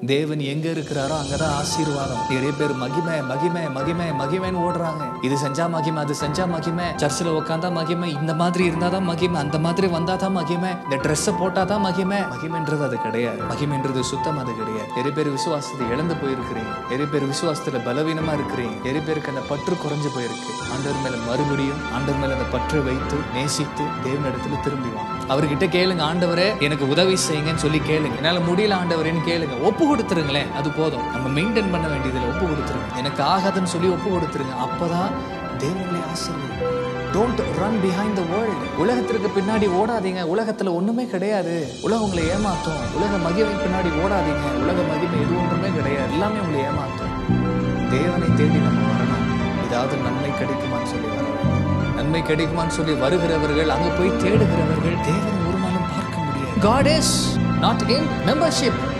தேவன் எங்க இருக்கிறாரோ அங்கதான் ஆசீர்வாதம். நிறைய பேர் மகிமை மகிமை மகிமை மகிமைன்னு ஓடுறாங்க. இது செஞ்சா மகிமை, அது செஞ்சா மகிமை, சர்ச்சில் உட்காந்தா மகிமை, இந்த மாதிரி இருந்தாதான் மகிமை, அந்த மாதிரி வந்தாதான் மகிமை, இந்த ட்ரெஸ்ஸை போட்டாதான் மகிமை. மகிமைன்றது அது கிடையாது. மகிமைன்றது சுத்தம் அது கிடையாது. நிறைய பேர் விசுவாசத்தை இழந்து போயிருக்கிறீங்க. நிறைய பேர் விசுவாசத்துல பலவீனமா இருக்கிறீங்க. நிறைய பேருக்கு அந்த பற்று குறைஞ்சு போயிருக்கு. ஆண்டவர் மேல மறுபடியும் ஆண்டவர் மேல அந்த பற்றை வைத்து நேசித்து தேவனிடத்துல திரும்பிவாங்க. அவர்கிட்ட கேளுங்க, ஆண்டவரே எனக்கு உதவி செய்யுங்கன்னு சொல்லி கேளுங்க. என்னால முடியல ஆண்டவரேன்னு கேளுங்க. ஒப்பு கொடுத்துருங்களேன், அது போதும். நம்ம மெயின்டைன் பண்ண வேண்டியதில்லை. ஒப்பு கொடுத்துருங்க. எனக்கு ஆகாதுன்னு சொல்லி ஒப்பு கொடுத்துருங்க. அப்பதான் தேவனுடைய ஆசீர்வாதம். Don't run behind the world. உலகத்திற்கு பின்னாடி ஓடாதீங்க. உலகத்துல ஒண்ணுமே கிடையாது. உலகம் உங்களை ஏமாத்தும். உலக மகிமை பின்னாடி ஓடாதீங்க. உலக மகிமை எது ஒன்றுமே கிடையாது. எல்லாமே உங்களை ஏமாத்தும். தேவனை தேடி நம்ம வரணும். ஏதாவது நன்மை கிடைக்குமான்னு சொல்லி வர வேண்டும். நன்மை கிடைக்குமான்னு சொல்லி வருகிறவர்கள், அங்க போய் தேடுகிறவர்கள் தேவனை ஒரு நாளும் பார்க்க முடியாது. God is not in membership.